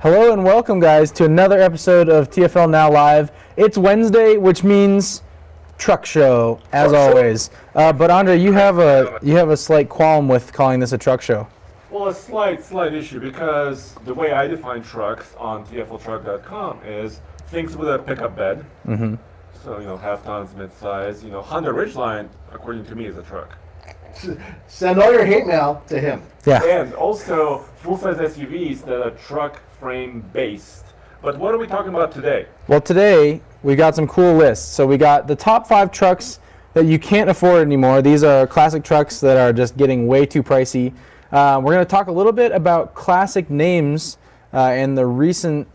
Hello and welcome, guys, to another episode of TFLnow Live. It's Wednesday, which means truck show, as always. But Andre, you have a slight qualm with calling this a truck show. Well, a slight issue, because the way I define trucks on TFLtruck.com is things with a pickup bed. Mm-hmm. So, half tons, mid-size. Honda Ridgeline, according to me, is a truck. Send all your hate mail to him. Yeah. And also full-size SUVs that are truck frame based. But what are we talking about today? Well, today we got some cool lists. So we got the top 5 trucks that you can't afford anymore. These are classic trucks that are just getting way too pricey. We're going to talk a little bit about classic names and the recent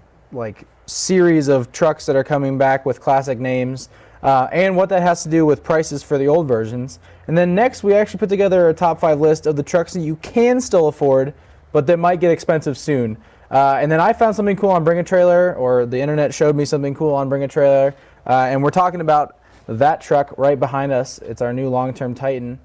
series of trucks that are coming back with classic names, and what that has to do with prices for the old versions. And then next, we actually put together a top 5 list of the trucks that you can still afford, but that might get expensive soon. And then I found something cool on Bring a Trailer, or the internet showed me something cool on Bring a Trailer, and we're talking about that truck right behind us. It's our new long-term Titan.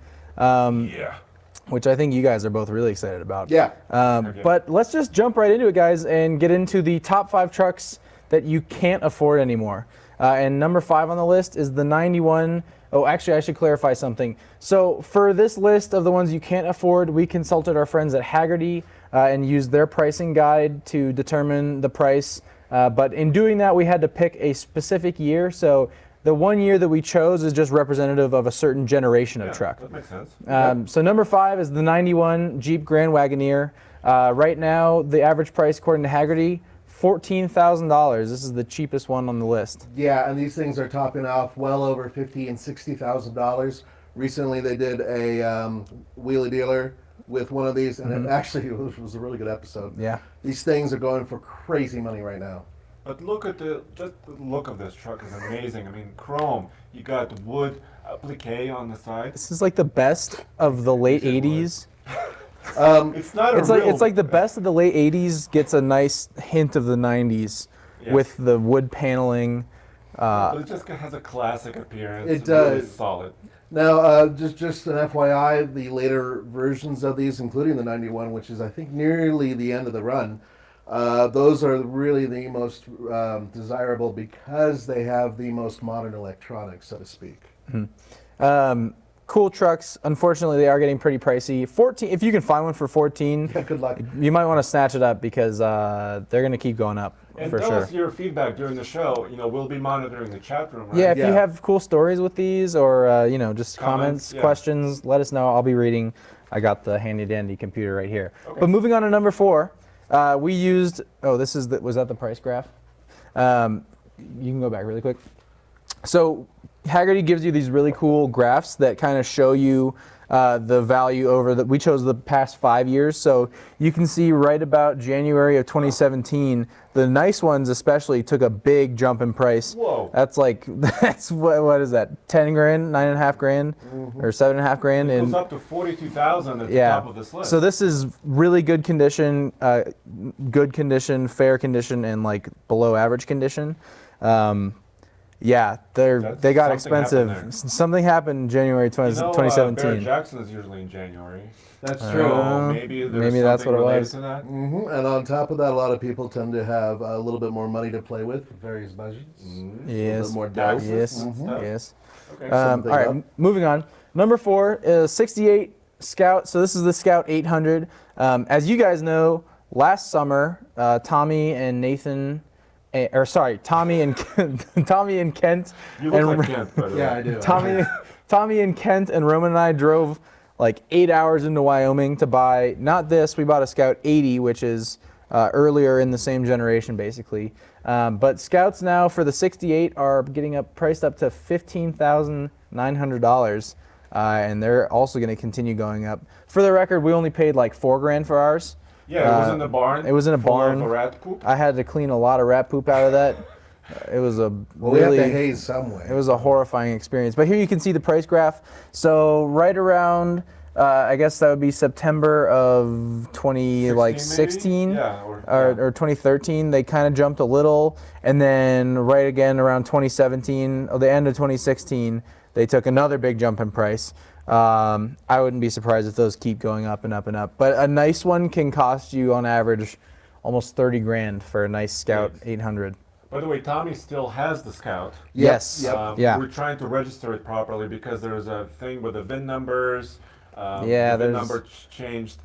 Which I think you guys are both really excited about. Yeah. Okay. But let's just jump right into it, guys, and get into the top 5 trucks that you can't afford anymore. And number 5 on the list is the 91. Oh, actually, I should clarify something. So for this list of the ones you can't afford, we consulted our friends at Haggerty and used their pricing guide to determine the price. But in doing that, we had to pick a specific year. So the one year that we chose is just representative of a certain generation of truck. That makes sense. So number 5 is the 91 Jeep Grand Wagoneer. Right now, the average price, according to Haggerty, $14,000. This is the cheapest one on the list. Yeah, and these things are topping off well over $50,000 and $60,000. Recently, they did a wheelie dealer with one of these, and it actually was a really good episode. Yeah. These things are going for crazy money right now. But look at just the look of this truck is amazing. I mean, chrome. You got wood applique on the side. This is like the best of the late 80s. It's not a real. It's like the best of the late 80s gets a nice hint of the 90s with the wood paneling. But it just has a classic appearance. It does. Really solid. Now, just an FYI, the later versions of these, including the 91, which is I think nearly the end of the run, those are really the most desirable because they have the most modern electronics, so to speak. Mm-hmm. Cool trucks. Unfortunately, they are getting pretty pricey. 14. If you can find one for 14, Yeah, good luck. you might want to snatch it up because they're going to keep going up And for tell sure. us your feedback during the show. We'll be monitoring the chat room, right? Yeah, if Yeah. you have cool stories with these or just Comments, comments, yeah. questions, let us know. I'll be reading. I got the handy dandy computer right here. Okay. But moving on to number 4, we used. Oh, was that the price graph? You can go back really quick. So Haggerty gives you these really cool graphs that kind of show you the value over that. We chose the past 5 years, so you can see right about January of 2017, the nice ones especially took a big jump in price. Whoa. That's what is that? 10 grand, 9.5 grand, or 7.5 grand. It goes up to 42,000 at the Yeah. top of this list. So this is really good condition, fair condition, and below average condition. Yeah, they got expensive. Something happened in January 2017. Barrett Jackson is usually in January. That's So true. maybe that's what it related was. to that. And on top of that, a lot of people tend to have a little bit more money to play with various budgets. Yes. A little bit more dough. Yes. Mhm. Yes. Okay. All Something right, up. moving on. Number 4 is 68 Scout. So this is the Scout 800. As you guys know, last summer, Tommy and Nathan, Tommy and Tommy and Kent. You look and like Kent, by the way. Yeah, I do. Tommy and Kent and Roman and I drove 8 hours into Wyoming to buy, not this, we bought a Scout 80, which is earlier in the same generation, basically. But Scouts now for the 68 are getting priced up to $15,900, and they're also going to continue going up. For the record, we only paid $4 grand for ours. Yeah, it was in the barn. It was in a full barn. of rat poop. I had to clean a lot of rat poop out of that. It was a Well, we have really, to haze some way. it was a horrifying experience. But here you can see the price graph. So right around, I guess that would be September of 2016, maybe? Yeah, or 2013. They kind of jumped a little, and then right again around 2017, or the end of 2016, they took another big jump in price. I wouldn't be surprised if those keep going up and up and up. But a nice one can cost you on average almost 30 grand for a nice Scout Yes. 800. By the way, Tommy still has the Scout. Yes. Yep. Yeah. We're trying to register it properly because there's a thing with the VIN numbers. Yeah, the VIN there's- number changed.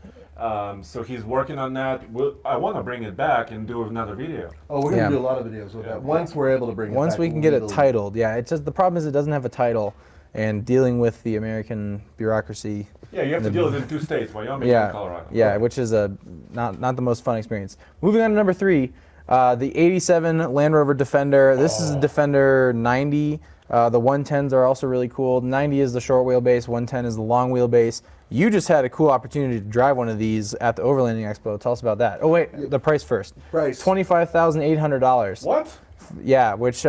So he's working on that. I want to bring it back and do another video. Oh, we're going Yeah. to do a lot of videos with Yeah. that. Once we're able to bring it Once back we can get it legally. titled, yeah. It's just the problem is it doesn't have a title, and dealing with the American bureaucracy. Yeah, you have to deal with it in 2 states, Wyoming Yeah, and Colorado. yeah, which is not the most fun experience. Moving on to number 3, the '87 Land Rover Defender. This is a Defender 90. The 110s are also really cool. 90 is the short wheelbase, 110 is the long wheelbase. You just had a cool opportunity to drive one of these at the Overlanding Expo. Tell us about that. Oh wait, the price first. Price. $25,800. What? Yeah, which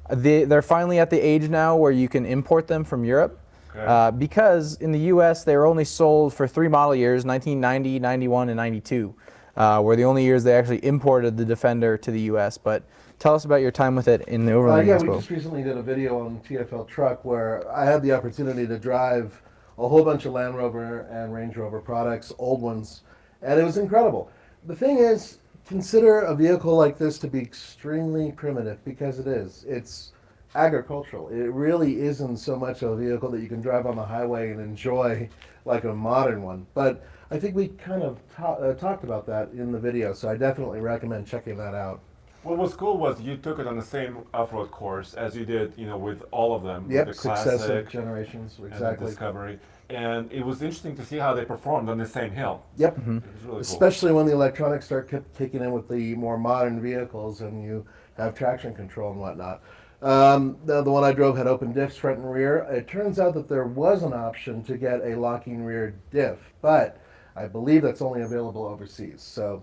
they're finally at the age now where you can import them from Europe. Okay. Because in the U.S. they were only sold for 3 model years, 1990, 91, and 92, were the only years they actually imported the Defender to the U.S. But tell us about your time with it in the Overlanding Yeah, Expo. we just recently did a video on TFL Truck where I had the opportunity to drive a whole bunch of Land Rover and Range Rover products, old ones, and it was incredible. The thing is, consider a vehicle like this to be extremely primitive because it is. It's agricultural. It really isn't so much a vehicle that you can drive on the highway and enjoy like a modern one. But I think we kind of talked about that in the video, so I definitely recommend checking that out. What was cool was you took it on the same off-road course as you did, with all of them. Yep, with the successive Classic generations, and the exactly. Discovery. And it was interesting to see how they performed on the same hill. Yep. It was really cool. Especially when the electronics start kicking in with the more modern vehicles and you have traction control and whatnot. The one I drove had open diffs front and rear. It turns out that there was an option to get a locking rear diff, but I believe that's only available overseas. So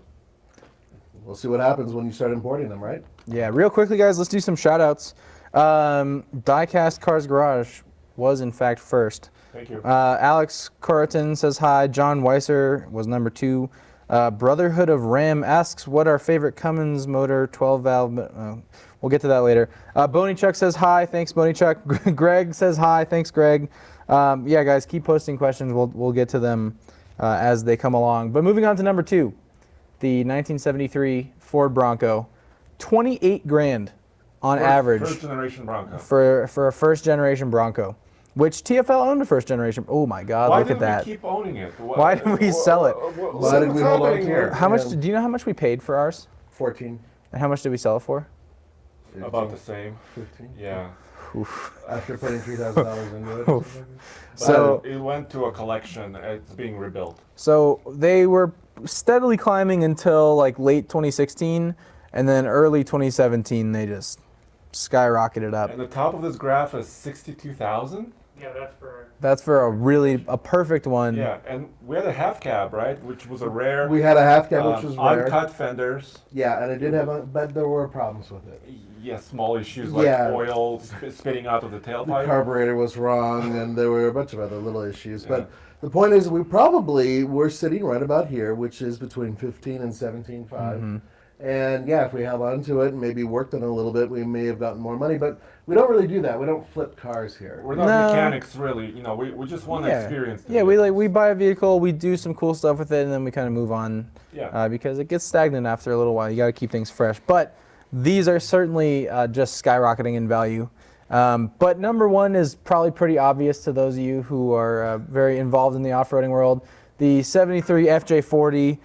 we'll see what happens when you start importing them, right? Yeah, real quickly, guys, let's do some shout-outs. Diecast Cars Garage was, in fact, first. Thank you. Alex Corriton says hi. John Weiser was number 2. Brotherhood of Ram asks what our favorite Cummins motor 12-valve... we'll get to that later. Boney Chuck says hi. Thanks, Boney Chuck. Greg says hi. Thanks, Greg. Yeah, guys, keep posting questions. We'll get to them as they come along. But moving on to number 2, the 1973 Ford Bronco. 28 grand on average First generation Bronco. for a first-generation Bronco, which TFL owned a first-generation. Oh, my God, Why look didn't at that. we keep owning it? Why did we sell it? Why did we hold on to it? How much? Yeah. Do you know how much we paid for ours? 14, And how much did we sell it for? 15, About the same. 15. Yeah. After putting $3,000 into it. Oof. But So- it went to a collection. It's being rebuilt. So they were steadily climbing until like late 2016, and then early 2017 they just skyrocketed up. And the top of this graph is 62,000. Yeah, that's for. That's for a perfect one. Yeah, and we had a half cab, right, which was a rare. We had a half cab, which was rare. uncut fenders. Yeah, and it did have, but there were problems with it. Yeah, small issues like Yeah. oil spitting out of the The tailpipe. carburetor was wrong, and there were a bunch of other little issues. Yeah. But the point is, we probably were sitting right about here, which is between 15 and 17.5. And yeah, if we held on to it and maybe worked on it a little bit, we may have gotten more money. But we don't really do that. We don't flip cars here. We're not No. mechanics, really. We just want to experience. The Yeah, we vehicles. buy a vehicle, we do some cool stuff with it, and then we kind of move on. Yeah. Because it gets stagnant after a little while. You got to keep things fresh. But these are certainly just skyrocketing in value. But number 1 is probably pretty obvious to those of you who are very involved in the off-roading world. The 73 FJ40.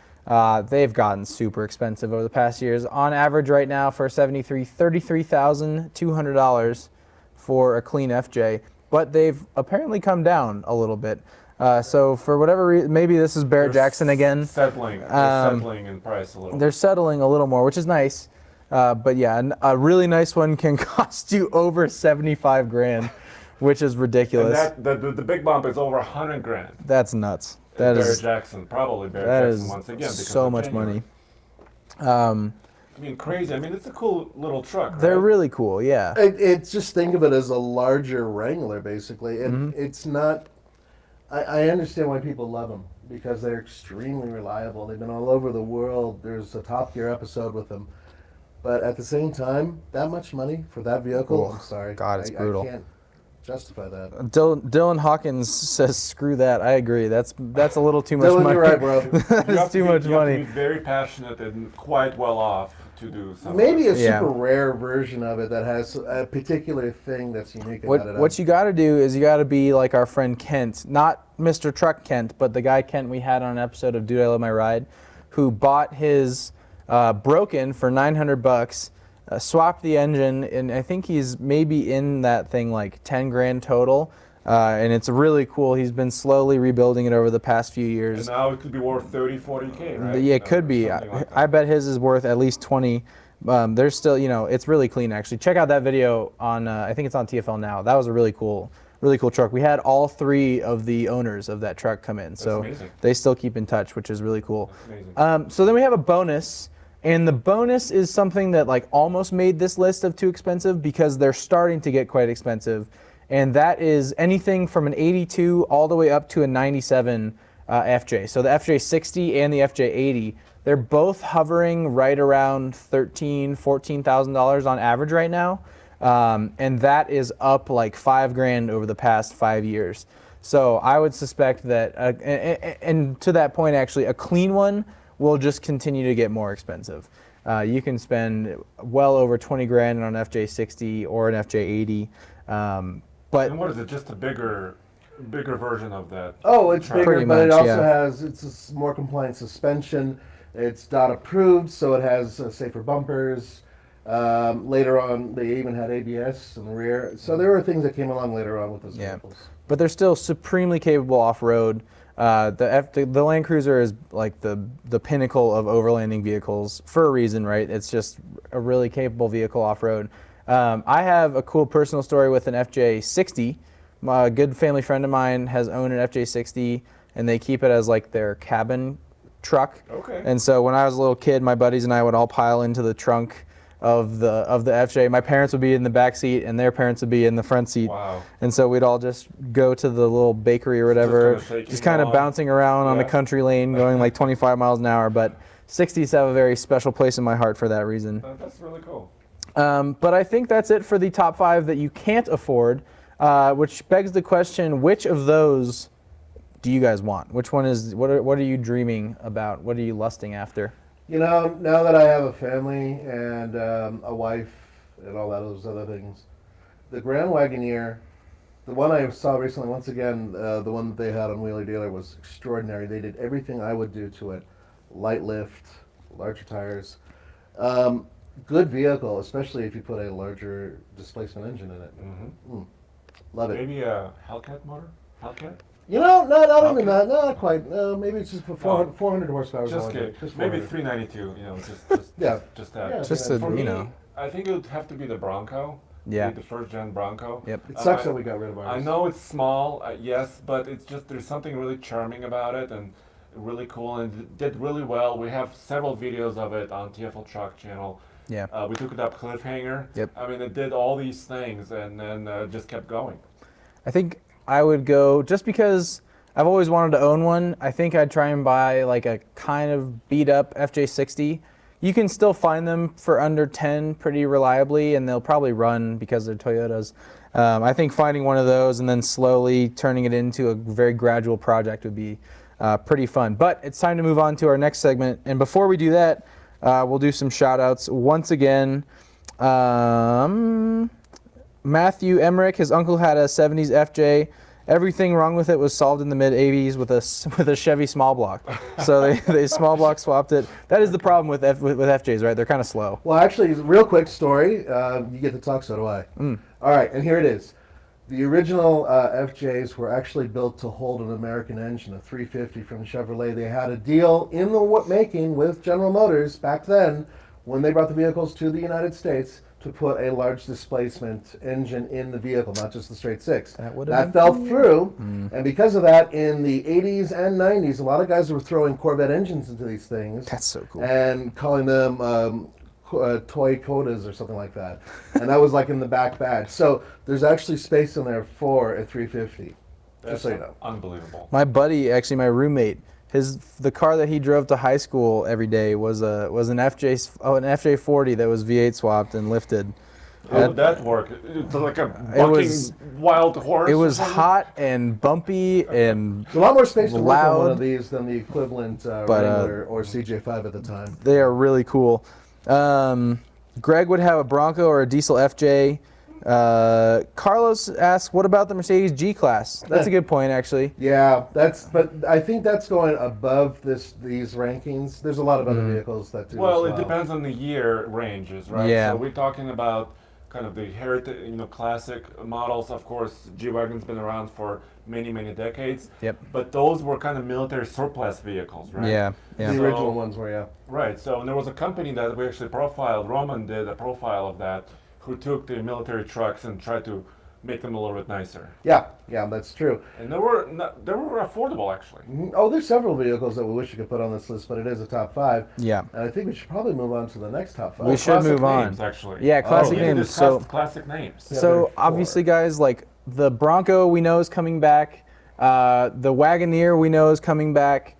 They've gotten super expensive over the past years. On average right now for a 73, $33,200 for a clean FJ. But they've apparently come down a little bit. So for whatever reason, maybe this is Barrett They're Jackson again. Settling. They're settling in price a little. They're settling a little more, which is nice. But yeah, a really nice one can cost you over 75 grand, which is and ridiculous. the big bump is over 100 grand. That's nuts. That Barrett is Jackson, probably Barrett that Jackson is once again. Because so of much January. money. I mean, crazy. I mean, it's a cool little truck. Right? They're really cool, yeah. It's just think of it as a larger Wrangler, basically. It's not. I understand why people love them because they're extremely reliable. They've been all over the world. There's a Top Gear episode with them. But at the same time, that much money for that vehicle, Oh, I'm sorry. God, it's brutal. I can't justify that. Dylan Hawkins says, "Screw that." I agree. That's a little too much Dylan, money. you're right, bro. That's too much You have to money. be very passionate and quite well off to do something. Maybe a Yeah. super rare version of it that has a particular thing that's unique about it. What you got to do is you got to be like our friend Kent, not Mr. Truck Kent, but the guy Kent we had on an episode of Dude I Love My Ride, who bought his broken for $900, swapped the engine, and I think he's maybe in that thing like 10 grand total. And it's really cool. He's been slowly rebuilding it over the past few years. And now it could be worth 30, 40K, right? Yeah, it could be. Something like that. I bet his is worth at least 20. There's still, it's really clean actually. Check out that video on, I think it's on TFLnow. That was a really cool truck. We had all 3 of the owners of that truck come in, so amazing. they still keep in touch, which is really cool. That's amazing. So then we have a bonus, and the bonus is something that like almost made this list of too expensive because they're starting to get quite expensive. And that is anything from an 82 all the way up to a 97 FJ. So the FJ60 and the FJ80, they're both hovering right around $13,000, $14,000 on average right now. And that is up like $5 grand over the past 5 years. So I would suspect that, and to that point actually, a clean one will just continue to get more expensive. You can spend well over 20 grand on an FJ60 or an FJ80. But And what is it? Just a bigger version of that? Oh, it's bigger, Pretty but it much, also yeah. has it's a more compliant suspension. It's DOT approved, so it has safer bumpers. Later on, they even had ABS in the rear. So there were things that came along later on with those vehicles. but they're still supremely capable off-road. The Land Cruiser is like the pinnacle of overlanding vehicles for a reason, right? It's just a really capable vehicle off-road. I have a cool personal story with an FJ60. A good family friend of mine has owned an FJ60, and they keep it as like their cabin truck. Okay. And so when I was a little kid, my buddies and I would all pile into the trunk of the FJ. My parents would be in the back seat, and their parents would be in the front seat. Wow. And so we'd all just go to the little bakery or whatever, Just kinda shaking just kind of along. bouncing around on a Yeah. country lane, going like 25 miles an hour. But 60s have a very special place in my heart for that reason. That's really cool. But I think that's it for the top 5 that you can't afford, which begs the question: which of those do you guys want? Which one is? What are you dreaming about? What are you lusting after? You know, now that I have a family and a wife and all that those other things, the Grand Wagoneer, the one I saw recently, once again, the one that they had on Wheeler Dealer was extraordinary. They did everything I would do to it: light lift, larger tires. Good vehicle, especially if you put a larger displacement engine in it. Love it. Maybe a Hellcat motor? Hellcat? You know, not even Okay. that, not quite. Maybe it's just for 400 horsepower. is all Just I kidding. need. Just Maybe 400. 392. Yeah. Just that. Yeah. Just For to, For me, you know, I think it would have to be the Bronco. Yeah. The first gen Bronco. Yep. It sucks I- that we got rid of ours. I know it's small, yes, but it's just there's something really charming about it and really cool, and it did really well. We have several videos of it on TFL Truck channel. yeah. We took it up cliffhanger. Yep. I mean, it did all these things and then just kept going. I think I would go, just because I've always wanted to own one, I think I'd try and buy like a kind of beat up FJ60. You can still find them for under 10 pretty reliably, and they'll probably run because they're Toyotas. I think finding one of those and then slowly turning it into a very gradual project would be pretty fun. But it's time to move on to our next segment. And before we do that, we'll do some shout outs. Once again, Matthew Emmerich, his uncle had a 70s FJ. Everything wrong with it was solved in the mid 80s with a Chevy small block. So they small block swapped it. That is the problem with FJs, right? They're kind of slow. Well, actually, real quick story. You get to talk, so do I. All right, and here it is. The original FJs were actually built to hold an American engine, a 350 from Chevrolet. They had a deal in the making with General Motors back then when they brought the vehicles to the United States to put a large displacement engine in the vehicle, not just the straight six. That fell through, and because of that, in the 80s and 90s, a lot of guys were throwing Corvette engines into these things. That's so cool. And calling them toy codas or something like that. And that was like in the back badge. So there's actually space in there for a 350, just so you know. Unbelievable. My buddy, actually my roommate, the car that he drove to high school every day was an FJ40 that was V8 swapped and lifted. How would that work? It's like a bucking wild horse. It or was something? hot and bumpy and There's a lot more space to work on one loud, of these than the equivalent but, Wrangler or CJ5 at the time. they are really cool. Greg would have a Bronco or a Diesel FJ. Carlos asks, what about the Mercedes G-Class? That's a good point, actually. Yeah, but I think that's going above these rankings. There's a lot of other vehicles that do. Well, as it depends on the year ranges, right? Yeah. So we're talking about kind of the heritage, classic models. Of course, G-Wagon's been around for many, many decades. Yep. But those were kind of military surplus vehicles, right? Yeah, yeah. The So- original ones were, yeah. Right. So and there was a company that we actually profiled. Roman did a profile of that, who took the military trucks and tried to make them a little bit nicer. Yeah, that's true. And they were affordable actually. Oh, there's several vehicles that we wish you could put on this list, but it is a top 5. Yeah. And I think we should probably move on to the next top 5. We should Classic move on. names, actually. Yeah, classic We need to names. discuss So, classic names. Yeah, there are so 4. obviously, guys, like the Bronco we know is coming back. The Wagoneer we know is coming back.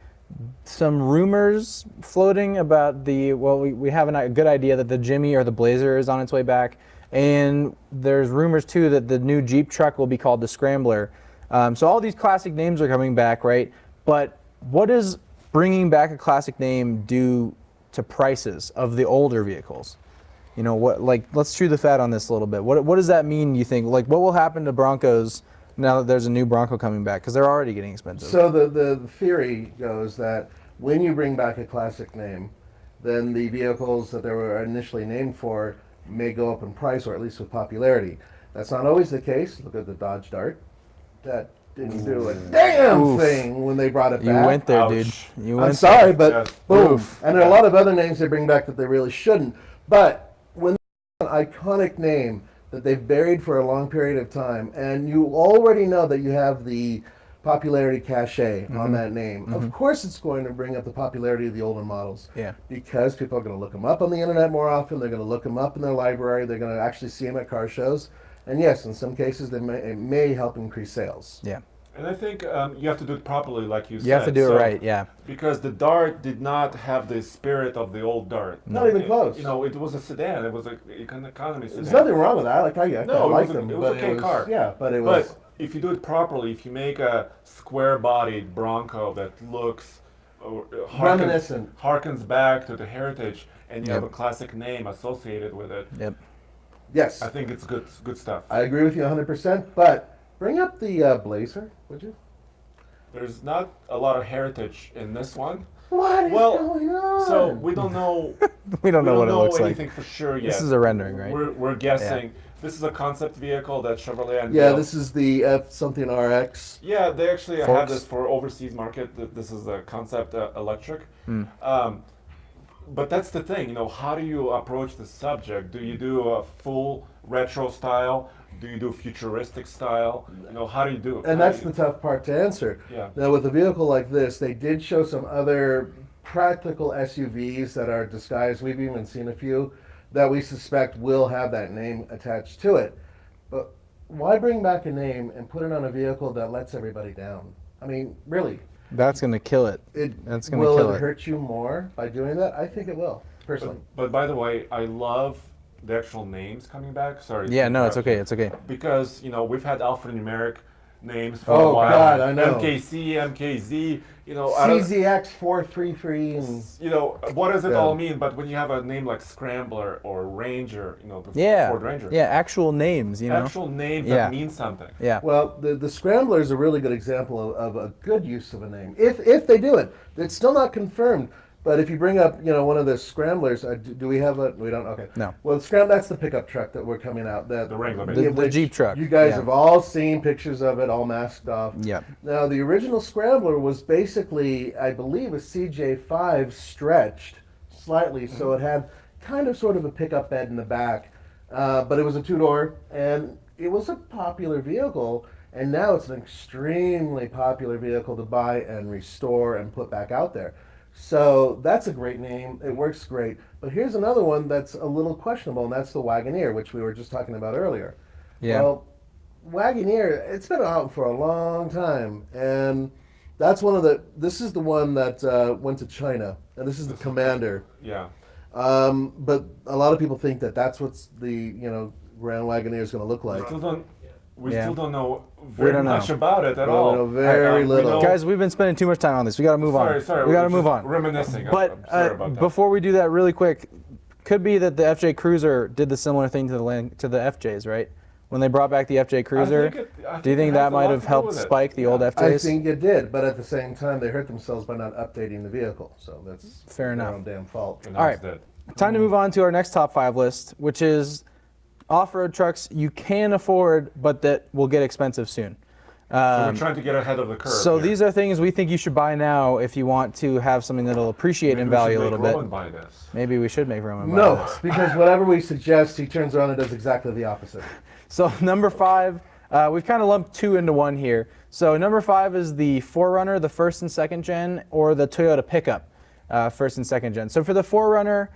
Some rumors floating about we have a good idea that the Jimmy or the Blazer is on its way back. And there's rumors too that the new Jeep truck will be called the Scrambler. So all these classic names are coming back, right? But what does bringing back a classic name do to prices of the older vehicles? Let's chew the fat on this a little bit. What does that mean, you think? Like, what will happen to Broncos now that there's a new Bronco coming back? Because they're already getting expensive. So the theory goes that when you bring back a classic name, then the vehicles that they were initially named for may go up in price, or at least with popularity. That's not always the case. Look at the Dodge Dart. That didn't do a damn Oof. thing when they brought it You back. went there, Ouch. dude. You I'm went sorry, but Yes. boom. Oof. And there are a lot of other names they bring back that they really shouldn't. But when an iconic name that they've buried for a long period of time, and you already know that you have the popularity cachet on that name, of course it's going to bring up the popularity of the older models. Yeah. Because people are going to look them up on the internet more often. They're going to look them up in their library. They're going to actually see them at car shows. And yes, in some cases, it may help increase sales. Yeah. And I think you have to do it properly, like you said. You have to do it So- right, yeah. Because the Dart did not have the spirit of the old Dart. Not even close. It was a sedan. It was an economy sedan. There's nothing wrong with that. Like I No, it like was them. it was but okay car. Yeah, but it was. But if you do it properly, if you make a square-bodied Bronco that looks Reminiscent. harkens back to the heritage, and you have a Yep. classic name associated with it, Yep. Yes, I think it's good stuff. I agree with you 100%. But bring up the Blazer, would you? There's not a lot of heritage in this one, What is Well, going on? so we don't know. We don't know what it looks like. anything for sure yet. This is a rendering, right? We're guessing. This is a concept vehicle that Chevrolet unveiled. yeah, this is the F something RX. Yeah, they actually have Forks. this for overseas market. This is a concept electric. Hmm. But that's the thing, how do you approach the subject? Do you do a full retro style? Do you do futuristic style? How do you do it? And that's the tough part to answer. Yeah. Now, with a vehicle like this, they did show some other practical SUVs that are disguised. We've even seen a few that we suspect will have that name attached to it. But why bring back a name and put it on a vehicle that lets everybody down? I mean, really, That's gonna kill it. That's gonna will kill it it. hurt you more by doing that? I think it will, personally. But by the way, I love the actual names coming back. Sorry. Yeah, to no, it's interrupt okay. you. It's okay. Because we've had alphanumeric names for Oh, a while. God, I know. MKC, MKZ. I don't. CZX 433 and What does it Yeah. all mean? But when you have a name like Scrambler or Ranger, the Yeah. Ford Ranger, Yeah, actual names. actual names Yeah. that mean something. Yeah. well, the Scrambler is a really good example of a good use of a name. If they do it, it's still not confirmed. But if you bring up, one of the Scramblers, do we have a? We don't. Okay. No. Well, that's the pickup truck that we're coming out. The Wrangler, The- basically. the which Jeep truck, You guys yeah. have all seen pictures of it, all masked off. Yep. Now, the original Scrambler was basically, I believe, a CJ5 stretched slightly, so it had kind of sort of a pickup bed in the back, but it was a two-door, and it was a popular vehicle, and now it's an extremely popular vehicle to buy and restore and put back out there. So that's a great name. It works great. But here's another one that's a little questionable, and that's the Wagoneer, which we were just talking about earlier. Yeah. Well, Wagoneer, it's been out for a long time, and that's this is the one that went to China, and this is the Commander. Yeah. But a lot of people think that that's what's Grand Wagoneer is going to look like. We Yeah. still don't know We very don't know. much about it at We all. know very we little. know- Guys, we've been spending too much time on this. We got to move on. Sorry, we got to we're move just on. Reminiscing. But I'm sorry about that. before we do that, really quick, could be that the FJ Cruiser did the similar thing to the FJs, right? When they brought back the FJ Cruiser, do you think that might have helped spike the old I FJs? think it did, but at the same time, they hurt themselves by not updating the vehicle. So that's Fair enough. their own damn fault. And All now right. it's dead. Time to move on to our next top 5 list, which is off-road trucks you can afford, but that will get expensive soon. So we're trying to get ahead of the curve. So here. these are things we think you should buy now if you want to have something that'll appreciate Maybe in we should value a make little bit. Roman buy this. Maybe we should make Roman buy No, this. because whatever we suggest, he turns around and does exactly the opposite. So number 5, we've kind of lumped 2 into 1 here. So number 5 is the 4Runner, the first and second gen, or the Toyota pickup, first and second gen. So for the 4Runner,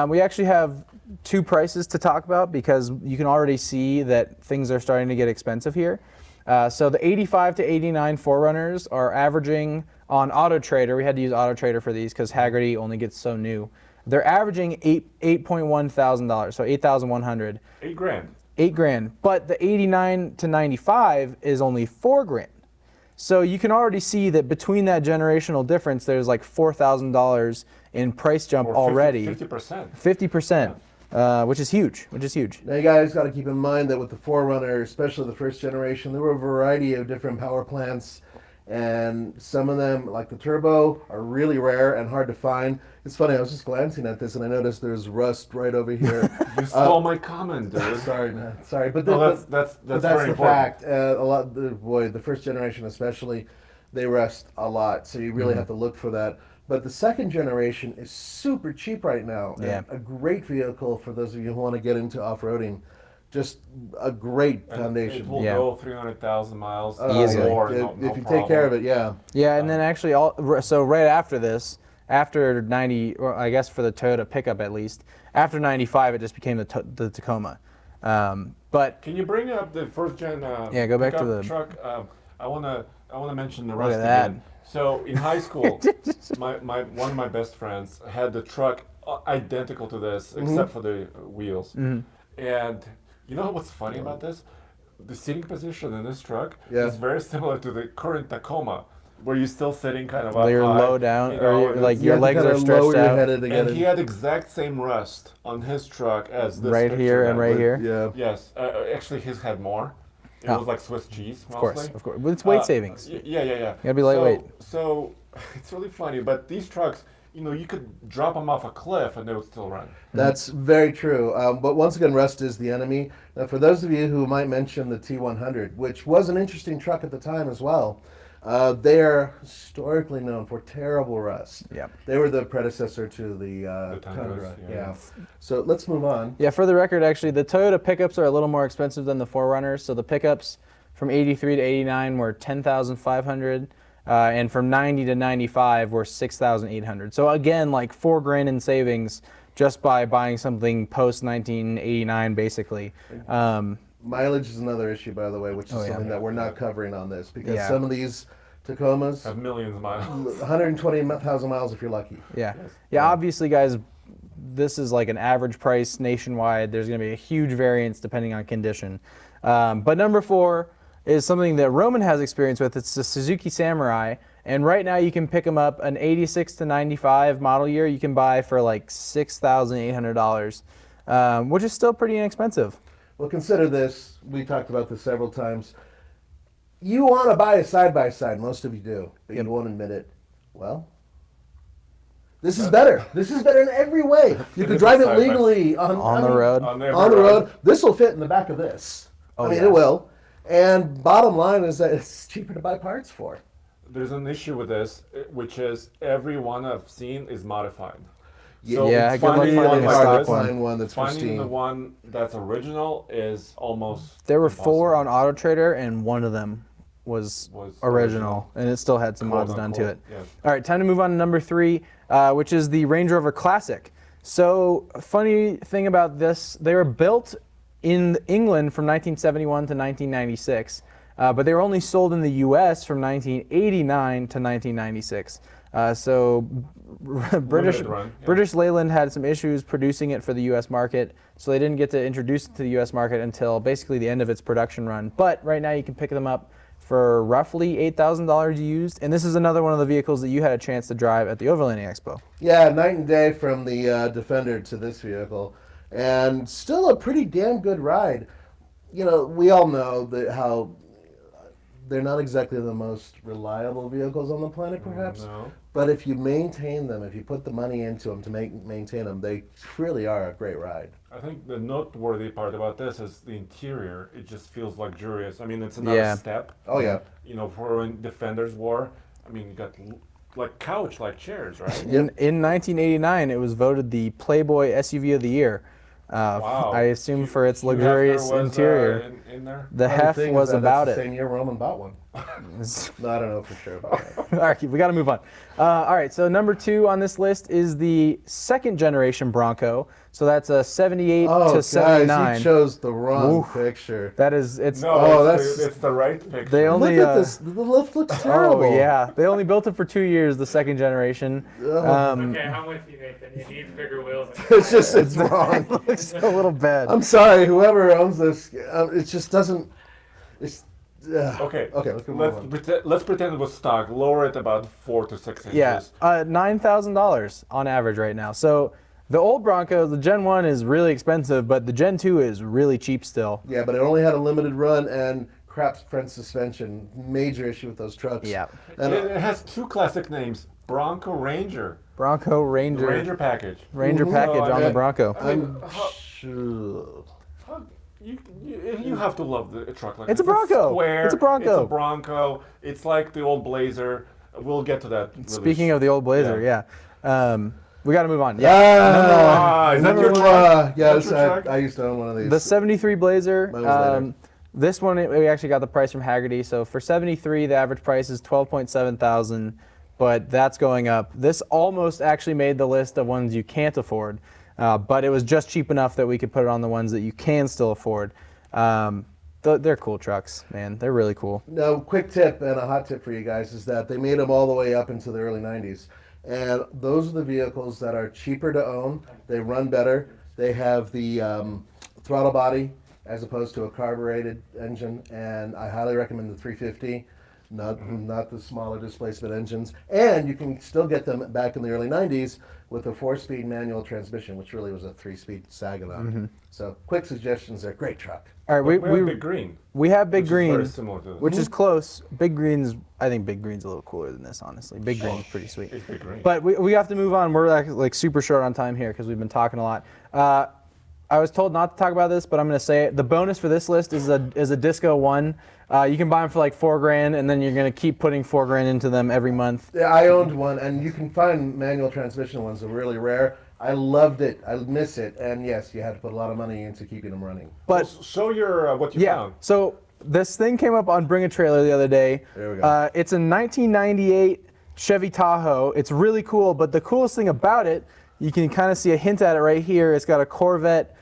we actually have 2 prices to talk about because you can already see that things are starting to get expensive here. So the 85 to 89 4Runners are averaging on Auto Trader. We had to use Auto Trader for these because Haggerty only gets so new. They're averaging $8.1 thousand, so $8,100. $8,000. $8,000, but the 89 to 95 is only $4,000. So you can already see that between that generational difference, there's like $4,000 in price jump Or already. 50%. 50%, which is huge. Now, you guys got to keep in mind that with the 4Runner, especially the first generation, there were a variety of different power plants, and some of them, like the turbo, are really rare and hard to find. It's funny, I was just glancing at this and I noticed there's rust right over here. You stole my comment, dude. Sorry, man. Sorry, but No, the, that's but that's very the important. fact. The first generation especially, they rust a lot, so you really have to look for that. But the second generation is super cheap right now. Yeah. And a great vehicle for those of you who want to get into off-roading. Just a great And foundation. It will Yeah. go 300,000 miles. Easily. More, If, no if you problem. take care of it, yeah. Yeah, and then actually, so right after this, after 90, or I guess for the Toyota pickup at least, after 95, it just became the Tacoma. But Can you bring up the first gen? Yeah, go back to pickup the- truck. I wanna mention the Look at rust that. again. So in high school, one of my best friends had the truck identical to this, except for the wheels. And you know what's funny about this? The seating position in this truck Yeah. is very similar to the current Tacoma, where you're still sitting kind of up you're high, low down, you or know, you're, and like it's- your You have to legs kinda are stretched lower your out. head to get and it. he had exact same rust on his truck as this Right picture here and has. right here. Yeah. Yes, actually his had more. It Oh. was like Swiss cheese, Of mostly. course, of course. But it's weight savings. Yeah. gotta be lightweight. So it's really funny, but these trucks, you could drop them off a cliff and they would still run. That's very true. But once again, rust is the enemy. Now, for those of you who might mention the T100, which was an interesting truck at the time as well, they are historically known for terrible rust. Yeah. They were the predecessor to the The Tundras, Tundra. yeah. Yeah. So let's move on. Yeah, for the record, actually, the Toyota pickups are a little more expensive than the 4Runners. So the pickups from 83 to 89 were $10,500, and from 90 to 95 were $6,800. So again, like $4,000 in savings just by buying something post 1989, basically. Mileage is another issue, by the way, which is Oh, yeah. something that we're not covering on this because Yeah. some of these Tacomas, Have millions of miles. 120,000 miles if you're lucky. Yeah. Yes. Yeah, obviously, guys, this is like an average price nationwide. There's going to be a huge variance depending on condition. But number 4 is something that Roman has experience with. It's the Suzuki Samurai. And right now you can pick them up, an 86 to 95 model year, you can buy for like $6,800, which is still pretty inexpensive. Well, consider this. We talked about this several times. You want to buy a side-by-side. Most of you do, but you won't admit it. Well, this is better. This is better in every way. You It can is drive a it side-by-side. legally On the road. On On the road. This will fit in the back of this. Oh, I mean, yeah. it will. And bottom line is that it's cheaper to buy parts for. There's an issue with this, which is every one I've seen is modified. Yeah, it's good luck finding finding one a like stock this, one. Find one that's finding pristine. the one that's original is almost There were impossible. 4 on Auto Trader, and one of them was original, and it still had some mods done to it. Yes. All right, time to move on to number 3, which is the Range Rover Classic. So, funny thing about this, they were built in England from 1971 to 1996. but they were only sold in the U.S. from 1989 to 1996. So British run, yeah. British Leyland had some issues producing it for the U.S. market, so they didn't get to introduce it to the U.S. market until basically the end of its production run. But right now you can pick them up for roughly $8,000 used, and this is another one of the vehicles that you had a chance to drive at the Overlanding Expo. Yeah, night and day from the Defender to this vehicle, and still a pretty damn good ride. You know, we all know that how they're not exactly the most reliable vehicles on the planet, perhaps. No. But if you maintain them, if you put the money into them to maintain them, they really are a great ride. I think the noteworthy part about this is the interior. It just feels luxurious. I mean, it's another step. Oh yeah. You know, for when Defenders wore, I mean, you got like couch-like chairs, right? In 1989, it was voted the Playboy SUV of the year. Wow. I assume for its Hugh Hefner luxurious was, interior. in there. The heft thing was is that about that's it. the same year Roman bought one. No, I don't know for sure about that. All right, we got to move on. All right, so number 2 on this list is the second generation Bronco. So that's a 78 to 79. Guys, you chose the wrong Oof. picture. That is, it's. No, that's- it's the right picture. They only. Look at this. The lift looks terrible. Oh yeah, they only built it for 2 years, the second generation. Okay, I'm with you, Nathan. It needs bigger wheels. It's wrong. It's a little bad. I'm sorry, whoever owns this, it just doesn't. It's. Okay. Okay, let's move on. Let's pretend it was stock. Lower it about 4 to 6 inches. Yeah, $9,000 on average right now. So the old Bronco, the Gen 1 is really expensive, but the Gen 2 is really cheap still. Yeah, but it only had a limited run and crap front suspension. Major issue with those trucks. Yeah. And It has 2 classic names: Bronco Ranger. Bronco Ranger. Ranger package. Ranger Mhm. package So, on the Bronco. I mean, sure. you have to love the truck like It's a this. Bronco. Square, It's a Bronco. It's a Bronco. It's like the old Blazer. We'll get to that. really Speaking of the old Blazer, yeah. We got to move on. Ah, is that Number your one, truck? yes, Is that your truck? I used to own one of these. The 73 Blazer. Mine was later. This one we actually got the price from Haggerty. So for 73, the average price is 12.7 thousand, but that's going up. This almost actually made the list of ones you can't afford, but it was just cheap enough that we could put it on the ones that you can still afford. They're cool trucks, man. They're really cool. Now, quick tip and a hot tip for you guys is that they made them all the way up into the early 90s. And those are the vehicles that are cheaper to own. They run better. They have the throttle body as opposed to a carbureted engine. And I highly recommend the 350, not the smaller displacement engines. And you can still get them back in the early 90s with a 4-speed manual transmission, which really was a 3-speed Saginaw. So quick suggestions there. Great truck. All right, We have Big Green. we have Big which is Green, very similar to this. which is close. Big Green's, I think Big Green's a little cooler than this, honestly. Big Green's pretty sweet. It's Big Green. But we have to move on. We're like super short on time here because we've been talking a lot. I was told not to talk about this, but I'm going to say it. The bonus for this list is a Disco 1. You can buy them for like $4,000, and then you're going to keep putting $4,000 into them every month. Yeah, I owned one, and you can find manual transmission ones. They're really rare. I loved it. I miss it. And yes, you had to put a lot of money into keeping them running. But Show your what you yeah, found. so this thing came up on Bring a Trailer the other day. There we go. It's a 1998 Chevy Tahoe. It's really cool, but the coolest thing about it, you can kind of see a hint at it right here. It's got a Corvette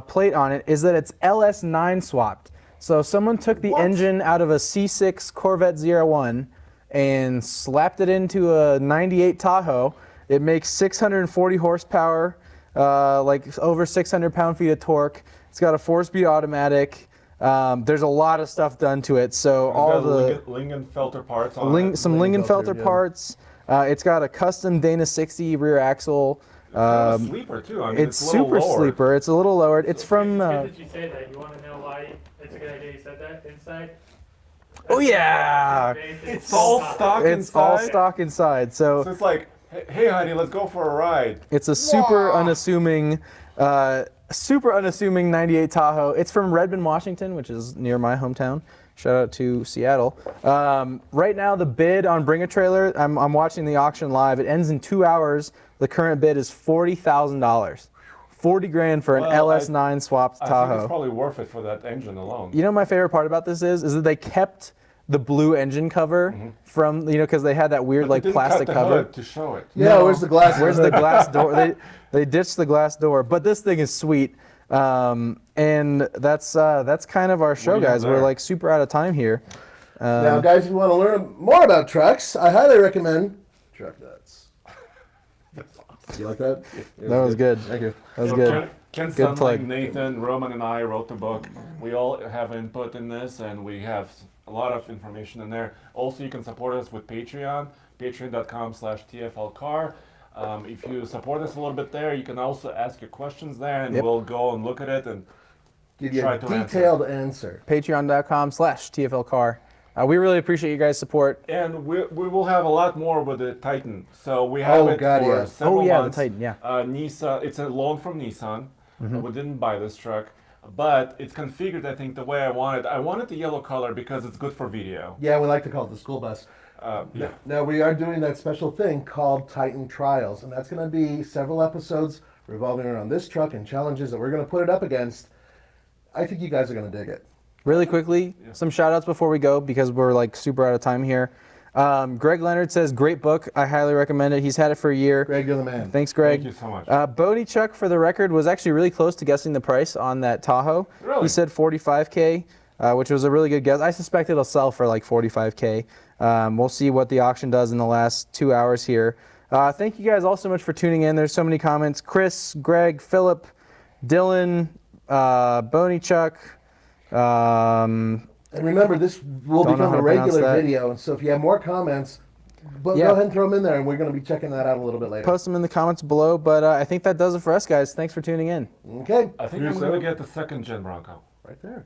plate on it, is that it's LS9 swapped. So someone took the engine out of a C6 Corvette ZR1 and slapped it into a 98 Tahoe. It makes 640 horsepower, like over 600 pound-feet of torque. It's got a 4-speed automatic. There's a lot of stuff done to it. So all the Lingenfelter parts on it. some Lingenfelter yeah. parts. It's got a custom Dana 60 rear axle. It's kind of a sleeper too. I mean, It's a little super lower. sleeper. It's a little lowered. It's from. It's good that you say that. You want to know why it's a good idea you said that inside? Oh yeah, It's all stock it's inside. all stock inside. So it's like, hey honey, let's go for a ride. It's a super unassuming 98 Tahoe. It's from Redmond, Washington, which is near my hometown. Shout out to Seattle. Right now, the bid on Bring a Trailer, I'm watching the auction live. It ends in 2 hours. The current bid is $40,000. $40,000 for an LS9 swapped I think it's Tahoe. probably worth it for that engine alone. You know, my favorite part about this is that they kept the blue engine cover from, because they had that weird But they like didn't plastic cut the cover. hood to show it. Yeah, where's the glass? Where's the glass door? They ditched the glass door, but this thing is sweet. And that's kind of our show, do you have guys. We're there? like super out of time here. Now, guys, if you want to learn more about trucks, I highly recommend Truck Nuts. You like that? That was good. Thank you. That was So good. Ken Good Sundling, plug. Nathan, Roman, and I wrote the book. We all have input in this, and we have a lot of information in there. Also, you can support us with Patreon, patreon.com/TFLcar. If you support us a little bit there, you can also ask your questions there, and Yep. we'll go and look at it and Give you try a to answer. detailed answer. Patreon.com/TFLcar. We really appreciate you guys' support. And we will have a lot more with the Titan. So we have Oh, it God, for yeah. several Oh, yeah, the months. Titan, yeah. Nissan, it's a loan from Nissan. We didn't buy this truck, but it's configured, I think, the way I wanted. I wanted the yellow color because it's good for video. Yeah, we like to call it the school bus. Yeah. Now, we are doing that special thing called Titan Trials, and that's going to be several episodes revolving around this truck and challenges that we're going to put it up against. I think you guys are going to dig it. Really quickly, some shout outs before we go because we're like super out of time here. Greg Leonard says, great book. I highly recommend it. He's had it for a year. Greg, you're the man. Thanks, Greg. Thank you so much. Bodie Chuck, for the record, was actually really close to guessing the price on that Tahoe. Really? He said $45K, which was a really good guess. I suspect it'll sell for like $45K. We'll see what the auction does in the last 2 hours here. Thank you guys all so much for tuning in. There's so many comments. Chris, Greg, Philip, Dylan, Boney Chuck. And remember, this will Don't know become how a to pronounce regular that. video, and so if you have more comments, but Yeah. go ahead and throw them in there, and we're going to be checking that out a little bit later. Post them in the comments below. But I think that does it for us, guys. Thanks for tuning in. Okay. I think I'm going to get the second gen Bronco. Right there.